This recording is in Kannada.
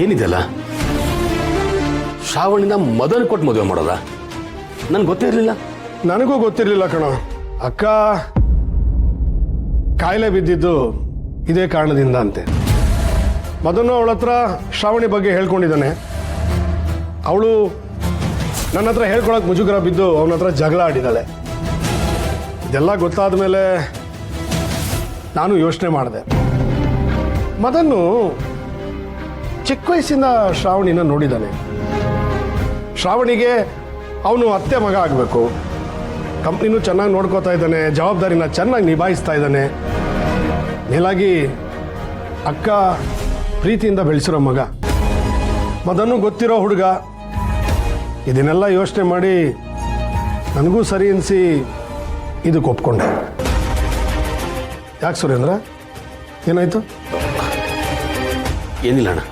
ಏನಿದೆಲ್ಲ ಶ್ರಾವಣಿನ ಮದನ್ ಕೊಟ್ಟು ಮದುವೆ ಮಾಡೋದಾ? ನನ್ಗೆ ಗೊತ್ತೇ ಇರಲಿಲ್ಲ. ನನಗೂ ಗೊತ್ತಿರಲಿಲ್ಲ ಕಣ. ಅಕ್ಕ ಕಾಯಿಲೆ ಬಿದ್ದಿದ್ದು ಇದೇ ಕಾರಣದಿಂದ ಅಂತೆ. ಮದನು ಅವಳ ಹತ್ರ ಶ್ರಾವಣಿ ಬಗ್ಗೆ ಹೇಳ್ಕೊಂಡಿದ್ದಾನೆ. ಅವಳು ನನ್ನ ಹತ್ರ ಹೇಳ್ಕೊಳಕ್ಕೆ ಮುಜುಗರ ಬಿದ್ದು ಅವನ ಹತ್ರ ಜಗಳ ಆಡಿದ್ದಾಳೆ. ಇದೆಲ್ಲ ಗೊತ್ತಾದ ಮೇಲೆ ನಾನು ಯೋಚನೆ ಮಾಡಿದೆ. ಮದನ್ನು ಚಿಕ್ಕ ವಯಸ್ಸಿಂದ ಶ್ರಾವಣಿನ ನೋಡಿದ್ದಾನೆ. ಶ್ರಾವಣಿಗೆ ಅವನು ಅತ್ತೆ ಮಗ ಆಗಬೇಕು. ಕಂಪ್ನಿನೂ ಚೆನ್ನಾಗಿ ನೋಡ್ಕೋತಾ ಇದ್ದಾನೆ, ಜವಾಬ್ದಾರಿನ ಚೆನ್ನಾಗಿ ನಿಭಾಯಿಸ್ತಾ ಇದ್ದಾನೆ. ಮೇಲಾಗಿ ಅಕ್ಕ ಪ್ರೀತಿಯಿಂದ ಬೆಳೆಸಿರೋ ಮಗ. ಮದನ್ನು ಗೊತ್ತಿರೋ ಹುಡುಗ. ಇದನ್ನೆಲ್ಲ ಯೋಚನೆ ಮಾಡಿ ನನಗೂ ಸರಿ ಅನಿಸಿ ಇದಕ್ಕೆ ಒಪ್ಕೊಂಡೆ. ಯಾಕೆ ಸುರೇಂದ್ರ, ಏನಾಯ್ತು? ಏನಿಲ್ಲ ಅಣ್ಣ.